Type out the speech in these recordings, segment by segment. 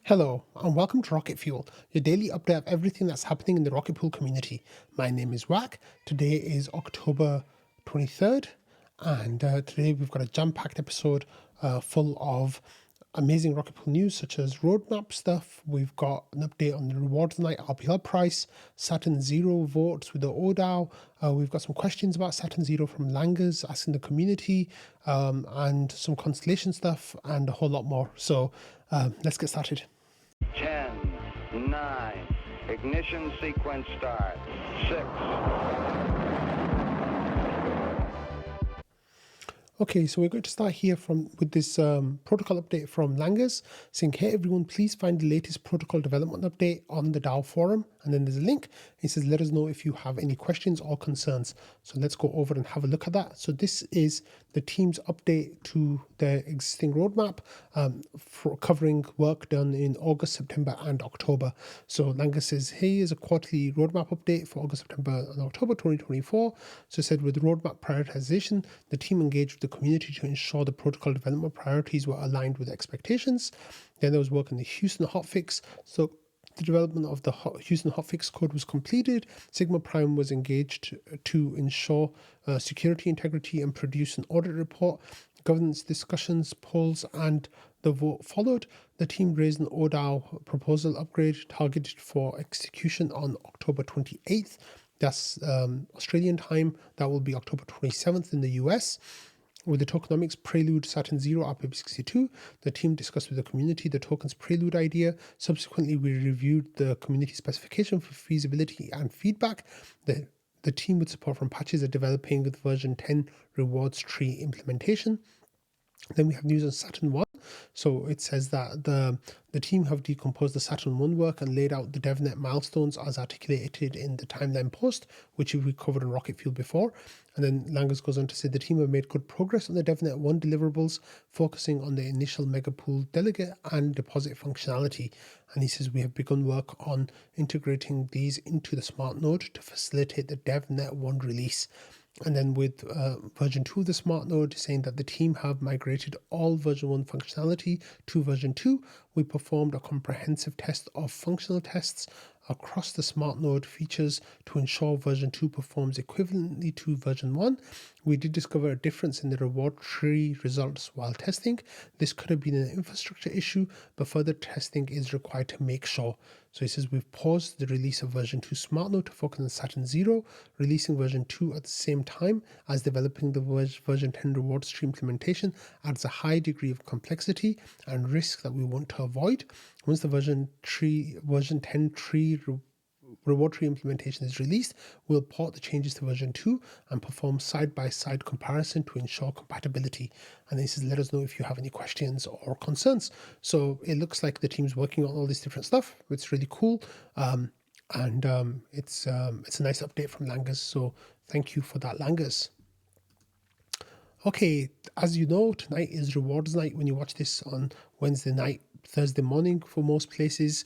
Hello, and welcome to Rocket Fuel, your daily update of everything that's happening in the Rocket Pool community. My name is Wack. Today is October 23rd, and today we've got a jam-packed episode full of amazing Rocket Pool news, such as roadmap stuff. We've got an update on the rewards night RPL price, Saturn Zero votes with the oDAO. We've got some questions about Saturn Zero from Langers asking the community, and some Constellation stuff, and a whole lot more. So let's get started. 10, 9, ignition sequence start, 6. Okay, so we're going to start here with this protocol update from Langers, saying, hey everyone, please find the latest protocol development update on the DAO forum. And then there's a link. It says, let us know if you have any questions or concerns. So let's go over and have a look at that. So this is the team's update to their existing roadmap, for covering work done in August, September, and October. So Langers says, hey, is a quarterly roadmap update for August, September, and October 2024. So it said, with roadmap prioritization, the team engaged with the community to ensure the protocol development priorities were aligned with expectations. Then there was work on the Houston hotfix. So the development of the Houston hotfix code was completed. Sigma Prime was engaged to ensure security integrity and produce an audit report. Governance discussions, polls, and the vote followed. The team raised an oDAO proposal upgrade targeted for execution on October 28th. That's Australian time. That will be October 27th in the US. With the tokenomics prelude Saturn Zero RPB62, the team discussed with the community the token's prelude idea. Subsequently, we reviewed the community specification for feasibility and feedback. The team, with support from patches, are developing with version 10 rewards tree implementation. Then we have news on Saturn 1. So it says that the team have decomposed the Saturn 1 work and laid out the DevNet milestones as articulated in the timeline post, which we covered on Rocket Fuel before. And then Langers goes on to say the team have made good progress on the DevNet 1 deliverables, focusing on the initial megapool delegate and deposit functionality. And he says we have begun work on integrating these into the smart node to facilitate the DevNet 1 release. And then with version 2 of the smart node, saying that the team have migrated all version 1 functionality to version 2. We performed a comprehensive test of functional tests across the smart node features to ensure version 2 performs equivalently to version 1. We did discover a difference in the reward tree results while testing. This could have been an infrastructure issue, but further testing is required to make sure. So he says we've paused the release of version 2 smart node to focus on Saturn Zero, releasing version 2 at the same time as developing the version 10 reward tree implementation adds a high degree of complexity and risk that we want to avoid. Once the version 10 tree reward tree implementation is released, we'll port the changes to version 2 and perform side-by-side comparison to ensure compatibility. And this is, let us know if you have any questions or concerns. So it looks like the team's working on all this different stuff. It's really cool. It's a nice update from Langers. So thank you for that, Langers. Okay, as you know, tonight is rewards night when you watch this on Wednesday night, Thursday morning for most places.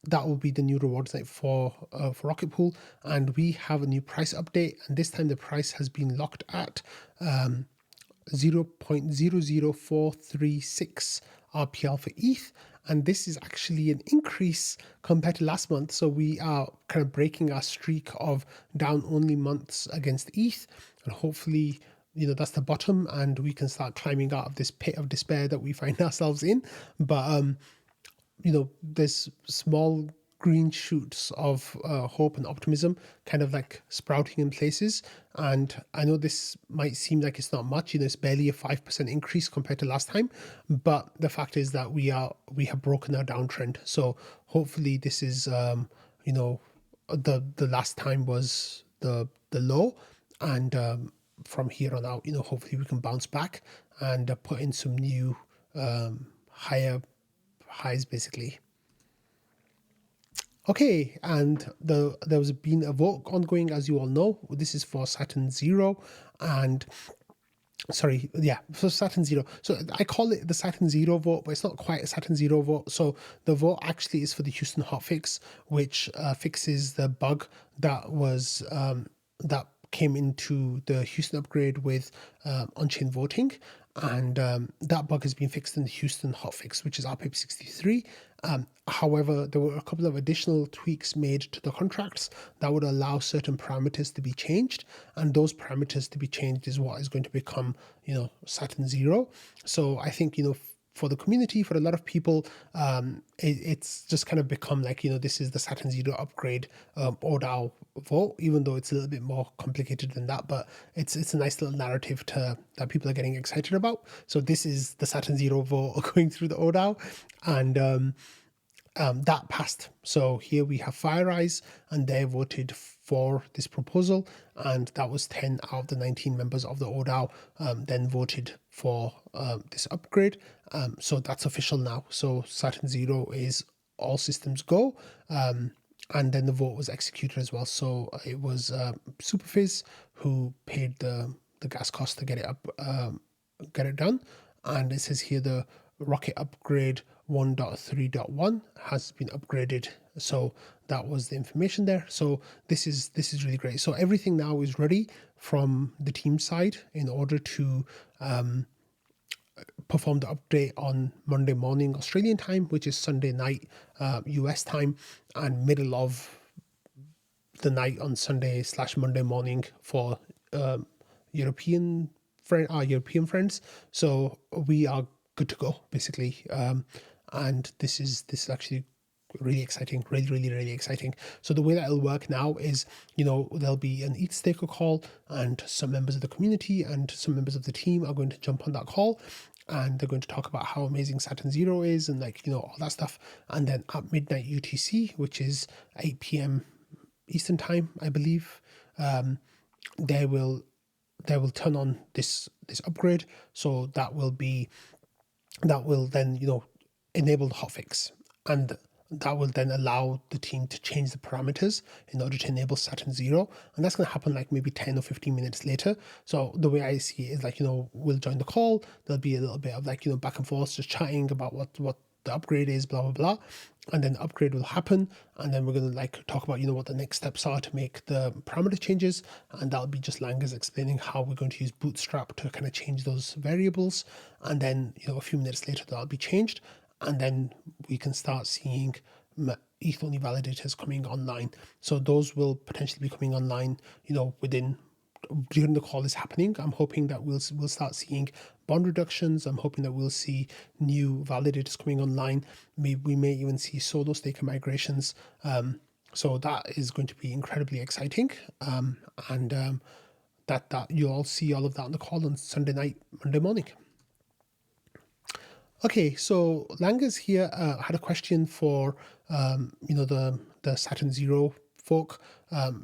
That will be the new rewards night for Rocket Pool, and we have a new price update, and this time the price has been locked at 0.00436 RPL for ETH, and this is actually an increase compared to last month. So we are kind of breaking our streak of down only months against ETH, and hopefully, that's the bottom, and we can start climbing out of this pit of despair that we find ourselves in. But there's small green shoots of hope and optimism kind of like sprouting in places. And I know this might seem like it's not much, it's barely a 5% increase compared to last time. But the fact is that we have broken our downtrend. So hopefully this is, the last time was the low. And from here on out, hopefully we can bounce back and put in some new higher highs basically. Okay, and there was been a vote ongoing, as you all know. This is for Saturn Zero, for Saturn Zero. So I call it the Saturn Zero vote, but it's not quite a Saturn Zero vote. So the vote actually is for the Houston hotfix, which fixes the bug that was that came into the Houston upgrade with on-chain voting, and that bug has been fixed in the Houston hotfix, which is RPIP 63. However, there were a couple of additional tweaks made to the contracts that would allow certain parameters to be changed, and those parameters to be changed is what is going to become, Saturn 0. So I think, for the community, for a lot of people, it's just kind of become like, this is the Saturn Zero upgrade oDAO vote, even though it's a little bit more complicated than that. But it's a nice little narrative that people are getting excited about. So this is the Saturn Zero vote going through the oDAO, and that passed. So here we have FireEyes, and they voted for this proposal, and that was 10 out of the 19 members of the oDAO then voted for this upgrade. So that's official now. So Saturn Zero is all systems go. And then the vote was executed as well. So it was Superfizz who paid the gas cost to get it up, get it done. And it says here the Rocket upgrade 1.3.1 has been upgraded. So that was the information there. So this is really great. So everything now is ready from the team side in order to perform the update on Monday morning Australian time, which is Sunday night US time, and middle of the night on Sunday/Monday morning for European friends. So we are good to go basically, and this is actually really exciting, really exciting. So the way that it'll work now is, there'll be an ETH staker call, and some members of the community and some members of the team are going to jump on that call, and they're going to talk about how amazing Saturn Zero is, and all that stuff. And then at midnight UTC, which is 8 p.m. Eastern time, I believe, they will turn on this upgrade. So that will then enable the hotfix, and that will then allow the team to change the parameters in order to enable Saturn Zero, and that's going to happen like maybe 10 or 15 minutes later. So the way I see it is we'll join the call, there'll be a little bit of back and forth, just chatting about what the upgrade is, blah blah blah, and then the upgrade will happen, and then we're going to talk about what the next steps are to make the parameter changes, and that'll be just Langers explaining how we're going to use Bootstrap to kind of change those variables, and then a few minutes later that'll be changed, and then we can start seeing ETH-only validators coming online. So those will potentially be coming online, during the call is happening. I'm hoping that we'll start seeing bond reductions. I'm hoping that we'll see new validators coming online. We may even see solo staker migrations. So that is going to be incredibly exciting. And that you'll all see all of that on the call on Sunday night, Monday morning. Okay, so Langers here had a question for the Saturn Zero folk,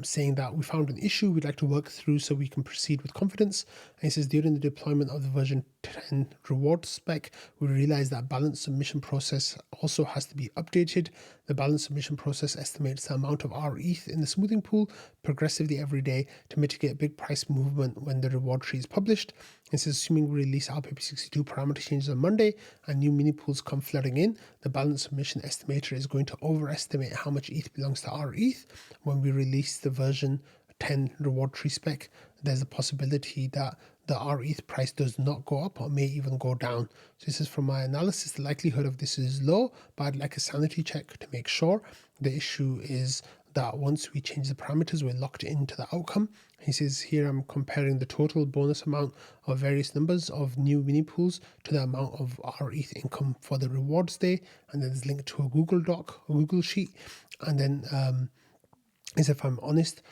saying that we found an issue we'd like to work through so we can proceed with confidence. And he says, during the deployment of the version 10 reward spec, we realized that balance submission process also has to be updated. The balance submission process estimates the amount of our ETH in the smoothing pool progressively every day to mitigate big price movement when the reward tree is published. It says, assuming we release RPP62 parameter changes on Monday and new mini pools come flooding in, the balance submission estimator is going to overestimate how much ETH belongs to our ETH. When we release the version 10 reward tree spec, there's a possibility that the R ETH price does not go up or may even go down. So this is from my analysis, the likelihood of this is low, but I'd like a sanity check to make sure. The issue is that once we change the parameters, we're locked into the outcome. He says here, I'm comparing the total bonus amount of various numbers of new mini pools to the amount of our ETH income for the rewards day. And then there's linked to a Google Doc, a Google Sheet. And then as if I'm honest,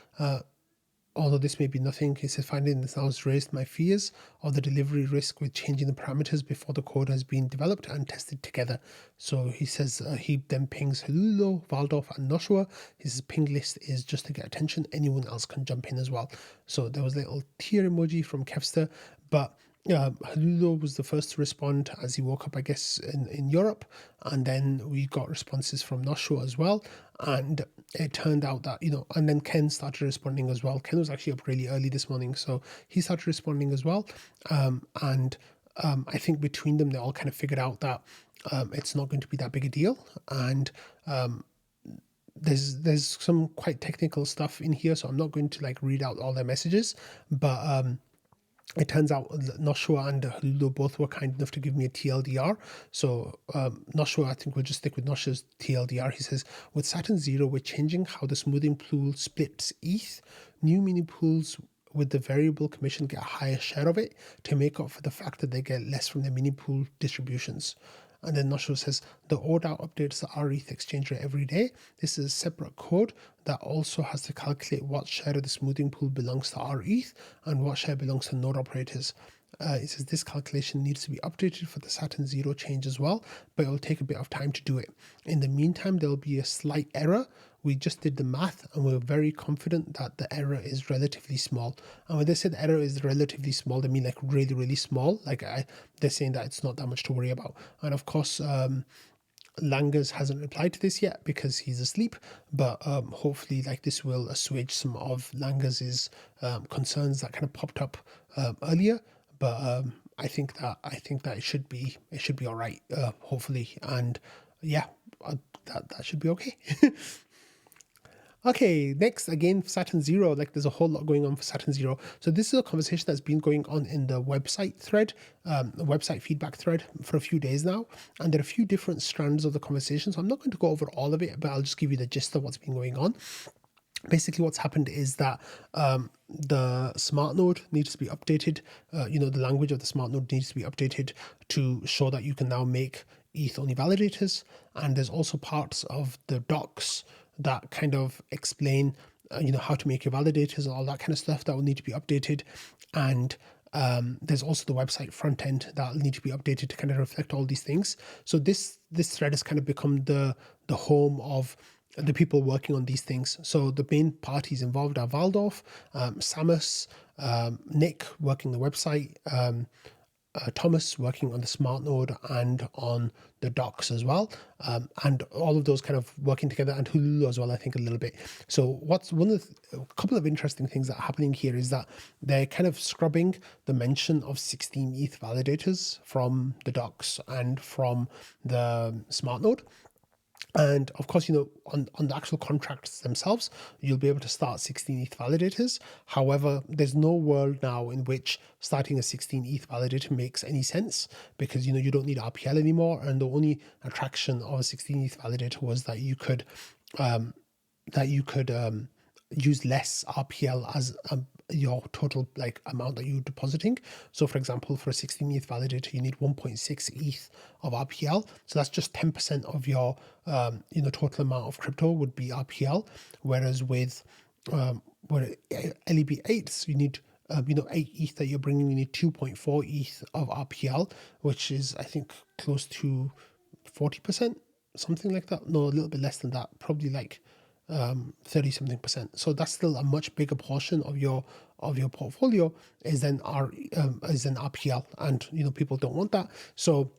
although this may be nothing, he says, finding this now has raised my fears of the delivery risk with changing the parameters before the code has been developed and tested together. So he says he then pings Halulo, Valdorf, and Noshua. His ping list is just to get attention. Anyone else can jump in as well. So there was a little tear emoji from Kevster, but Halulo was the first to respond as he woke up, I guess, in Europe, and then we got responses from Noshua as well, and it turned out that, and then Ken started responding as well. Ken was actually up really early this morning, so he started responding as well, and I think between them, they all kind of figured out that it's not going to be that big a deal, and there's some quite technical stuff in here, so I'm not going to like read out all their messages, but it turns out Noshua and Hululo both were kind enough to give me a TLDR. So Noshua, I think we'll just stick with Noshua's TLDR. He says, with Saturn 0, we're changing how the smoothing pool splits ETH. New mini pools with the variable commission get a higher share of it to make up for the fact that they get less from their mini pool distributions. And then Noshua says, the oDAO updates the RETH exchange rate every day. This is a separate code that also has to calculate what share of the smoothing pool belongs to RETH and what share belongs to node operators. It says this calculation needs to be updated for the Saturn 0 change as well, but it will take a bit of time to do it. In the meantime, there will be a slight error. We just did the math and we're very confident that the error is relatively small. And when they said error is relatively small, they mean like really, really small. Like they're saying that it's not that much to worry about. And of course, Langers hasn't replied to this yet because he's asleep, but hopefully like this will assuage some of Langers's concerns that kind of popped up earlier. But I think that it should be all right, hopefully, and yeah, that should be okay. Okay, next, again, Saturn 0, like there's a whole lot going on for Saturn 0. So this is a conversation that's been going on in the website thread, the website feedback thread for a few days now. And there are a few different strands of the conversation. So I'm not going to go over all of it, but I'll just give you the gist of what's been going on. Basically, what's happened is that the smart node needs to be updated. The language of the smart node needs to be updated to show that you can now make ETH-only validators. And there's also parts of the docs that kind of explain, how to make your validators and all that kind of stuff that will need to be updated. And there's also the website front end that will need to be updated to kind of reflect all these things. So this thread has kind of become the home of the people working on these things. So the main parties involved are Valdorf, Samus, Nick working the website, Thomas working on the smart node and on the docs as well, and all of those kind of working together, and Hulu as well, I think, a little bit. So what's a couple of interesting things that are happening here is that they're kind of scrubbing the mention of 16 ETH validators from the docs and from the smart node. And of course, on the actual contracts themselves, you'll be able to start 16 ETH validators. However, there's no world now in which starting a 16 ETH validator makes any sense because, you don't need RPL anymore. And the only attraction of a 16 ETH validator was that you could use less RPL as your total amount that you're depositing. So for example, for a 16 ETH validator, you need 1.6 ETH of RPL. So that's just 10% of your total amount of crypto would be RPL. Whereas with LEB 8s, you need 8 ETH that you're bringing, you need 2.4 ETH of RPL, which is I think close to 40%, something like that. No, a little bit less than that, probably 30 something percent. So that's still a much bigger portion of your portfolio is then RPL, and people don't want that. So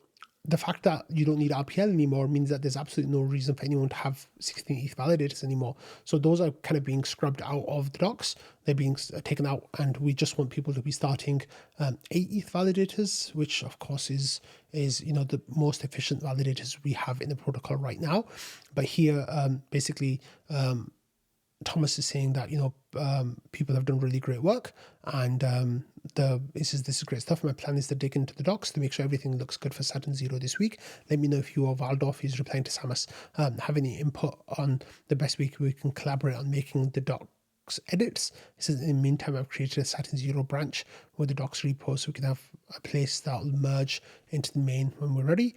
the fact that you don't need RPL anymore means that there's absolutely no reason for anyone to have 16 ETH validators anymore. So those are kind of being scrubbed out of the docs. They're being taken out, and we just want people to be starting 8 ETH validators, which of course is the most efficient validators we have in the protocol right now. But here, basically, Thomas is saying that people have done really great work, and this is great stuff. My plan is to dig into the docs to make sure everything looks good for Saturn 0 this week. Let me know if you or Valdorf, who's replying to Samus, have any input on the best way we can collaborate on making the docs edits. It says, in the meantime, I've created a Saturn 0 branch with the docs repo so we can have a place that will merge into the main when we're ready.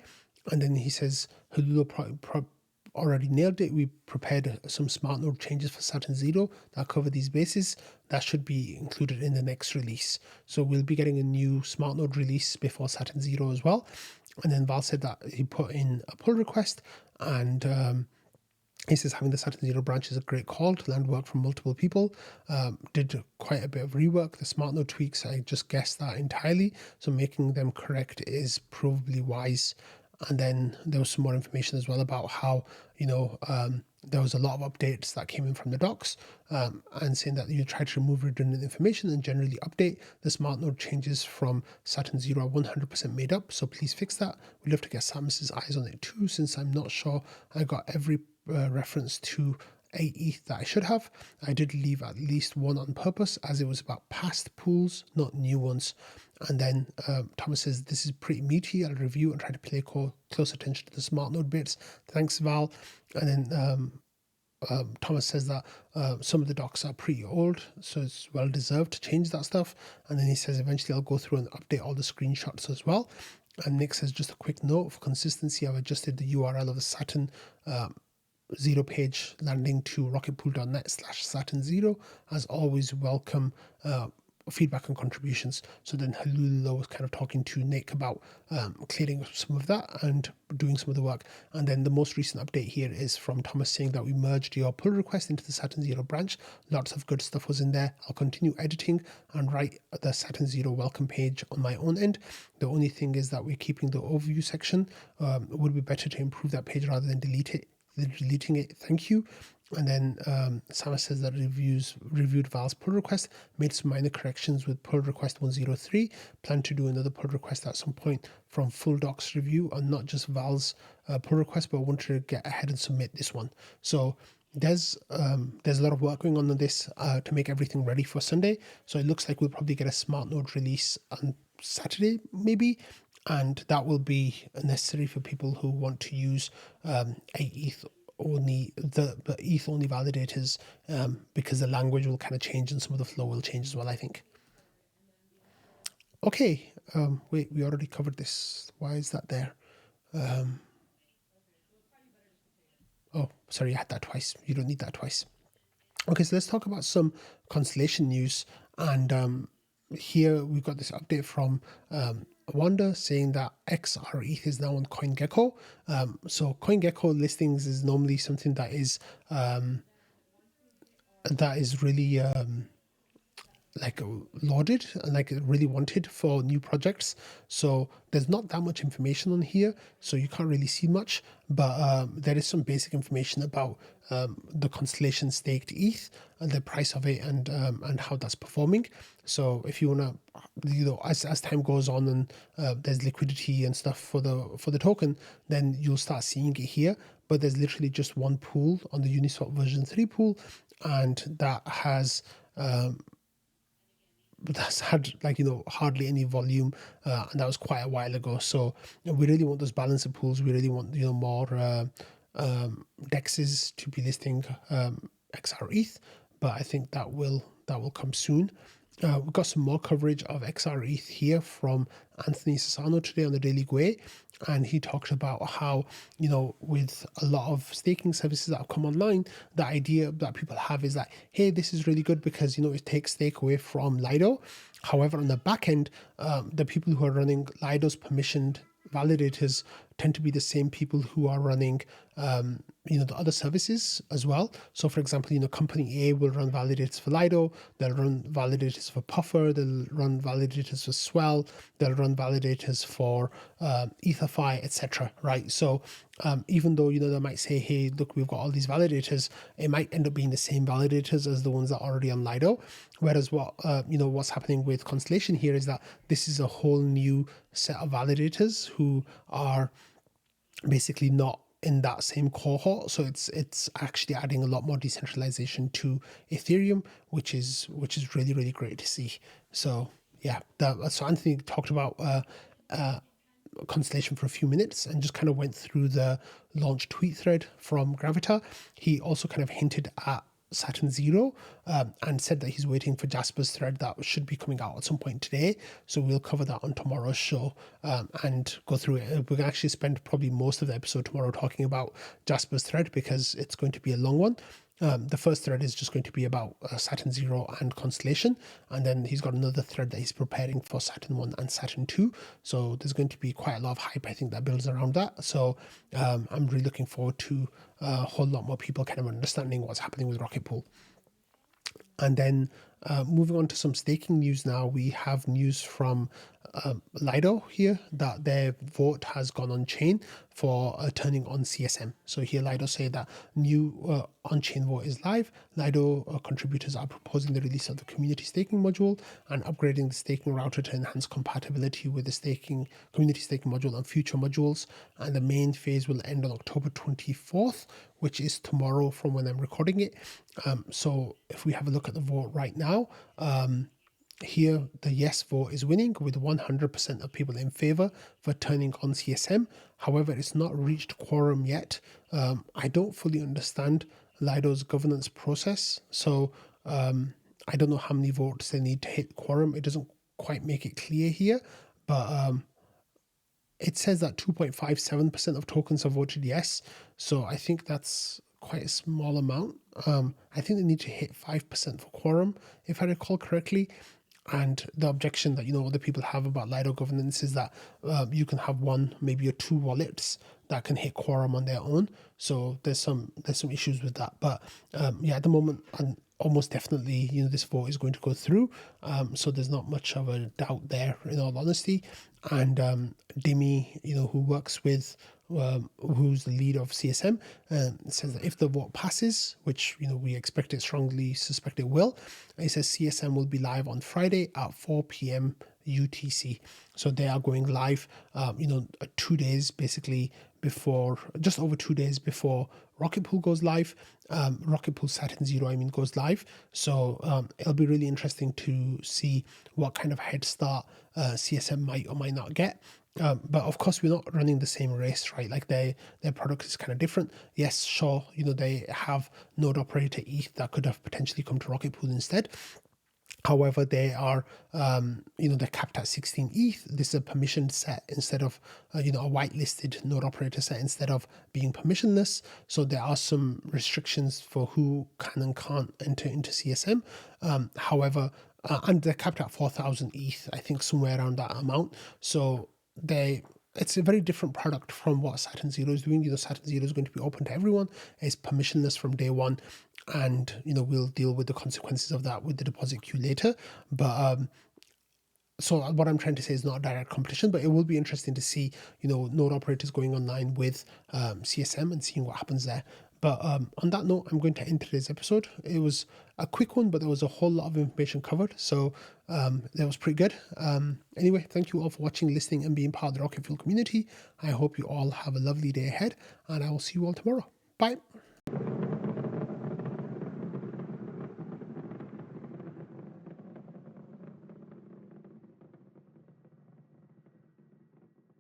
And then he says, Hululo already nailed it. We prepared some smart node changes for Saturn 0 that cover these bases. That should be included in the next release. So we'll be getting a new smart node release before Saturn 0 as well. And then Val said that he put in a pull request, and he says having the Saturn 0 branch is a great call to land work from multiple people. Did quite a bit of rework. The smart node tweaks, I just guessed that entirely. So making them correct is probably wise. And then there was some more information as well about how, there was a lot of updates that came in from the docs, and saying that you try to remove redundant information and generally update. The smart node changes from Saturn 0 are 100% made up, so please fix that. We'd love to get Samus's eyes on it too, since I'm not sure I got every reference to 8 ETH that I should have. I did leave at least one on purpose, as it was about past pools, not new ones. And then Thomas says, this is pretty meaty. I'll review and try to pay close attention to the smart node bits. Thanks, Val. And then Thomas says that some of the docs are pretty old, so it's well deserved to change that stuff. And then he says, eventually I'll go through and update all the screenshots as well. And Nick says, just a quick note for consistency, I've adjusted the URL of the Saturn 0 page landing to rocketpool.net/Saturn0. As always, welcome feedback and contributions. So then Halula was kind of talking to Nick about clearing some of that and doing some of the work. And then the most recent update here is from Thomas saying that we merged your pull request into the Saturn0 branch. Lots of good stuff was in there. I'll continue editing and write the Saturn0 welcome page on my own end. The only thing is that we're keeping the overview section. It would be better to improve that page rather than deleting it. Thank you. And then Sama says that reviewed Val's pull request, made some minor corrections with pull request 103, plan to do another pull request at some point from full docs review and not just Val's pull request, but I wanted to get ahead and submit this one. So there's a lot of work going on this to make everything ready for Sunday. So it looks like we'll probably get a smart node release on Saturday maybe, and that will be necessary for people who want to use a ETH only, the ETH only validators, because the language will kind of change and some of the flow will change as well, I think. Okay, wait, we already covered this. Why is that there? Oh, sorry, I had that twice. You don't need that twice. Okay, so let's talk about some Constellation news. And here we've got this update from Wanda saying that XRETH is now on CoinGecko. So CoinGecko listings is normally something that is really like lauded and like really wanted for new projects. So there's not that much information on here, so you can't really see much, but there is some basic information about the Constellation staked ETH and the price of it and how that's performing. So if you want to, as time goes on and there's liquidity and stuff for the token, then you'll start seeing it here. But there's literally just one pool on the Uniswap version 3 pool, and that has that's had hardly any volume, and that was quite a while ago. So we really want those balancer pools. We really want more dexes to be listing XRETH, but I think that will come soon. We've got some more coverage of XRETH here from Anthony Sassano today on the Daily Gwei, and he talked about how, with a lot of staking services that have come online, the idea that people have is that, hey, this is really good because, it takes stake away from Lido. However, on the back end, the people who are running Lido's permissioned validators tend to be the same people who are running the other services as well. So for example, company A will run validators for Lido, they'll run validators for Puffer, they'll run validators for Swell, they'll run validators for EtherFi, etc. Right? So even though they might say, hey, look, we've got all these validators, it might end up being the same validators as the ones that are already on Lido. Whereas what's happening with Constellation here is that this is a whole new set of validators who are basically not in that same cohort. So it's actually adding a lot more decentralization to Ethereum, which is really, really great to see. So yeah, so Anthony talked about Constellation for a few minutes and just kind of went through the launch tweet thread from Gravita. He also kind of hinted at Saturn0 and said that he's waiting for Jasper's thread that should be coming out at some point today. So we'll cover that on tomorrow's show and go through it. We're going to actually spend probably most of the episode tomorrow talking about Jasper's thread because it's going to be a long one. The first thread is just going to be about Saturn0 and Constellation, and then he's got another thread that he's preparing for Saturn 1 and Saturn 2. So there's going to be quite a lot of hype, I think, that builds around that. So I'm really looking forward to a whole lot more people kind of understanding what's happening with Rocket Pool. And then moving on to some staking news now, we have news from Lido here that their vote has gone on chain for turning on CSM. So here Lido say that new on-chain vote is live. Lido contributors are proposing the release of the community staking module and upgrading the staking router to enhance compatibility with the staking community staking module and future modules. And the main phase will end on October 24th, which is tomorrow from when I'm recording it. So if we have a look at the vote right now, here the yes vote is winning with 100% of people in favor for turning on CSM. However, it's not reached quorum yet. I don't fully understand Lido's governance process, so I don't know how many votes they need to hit quorum. It doesn't quite make it clear here, but it says that 2.57% of tokens have voted yes, so I think that's quite a small amount. I think they need to hit 5% for quorum, if I recall correctly. And the objection that other people have about Lido governance is that you can have one, maybe or two wallets that can hit quorum on their own. So there's some issues with that. But yeah, at the moment, and almost definitely, this vote is going to go through. So there's not much of a doubt there, in all honesty. And Dimi, who works with who's the lead of CSM, says that if the vote passes, which we expect it, strongly suspect it will, it says CSM will be live on Friday at 4 p.m. UTC. So they are going live, 2 days basically before, just over 2 days before Rocket Pool goes live. Rocket Pool Saturn 0, goes live. So it'll be really interesting to see what kind of head start CSM might or might not get. But of course, we're not running the same race, right? Like their product is kind of different. Yes, sure, they have node operator ETH that could have potentially come to Rocket Pool instead. However, they are, they're capped at 16 ETH. This is a permissioned set instead of, a whitelisted node operator set instead of being permissionless. So there are some restrictions for who can and can't enter into CSM. However, and they're capped at 4,000 ETH, I think somewhere around that amount. So it's a very different product from what Saturn Zero is doing. Saturn Zero is going to be open to everyone. It's permissionless from day one, and we'll deal with the consequences of that with the deposit queue later. But so what I'm trying to say is not a direct competition, but it will be interesting to see node operators going online with CSM and seeing what happens there. But on that note, I'm going to end today's episode. It was a quick one, but there was a whole lot of information covered. So that was pretty good. Anyway, thank you all for watching, listening, and being part of the Rocket Fuel community. I hope you all have a lovely day ahead, and I will see you all tomorrow. Bye.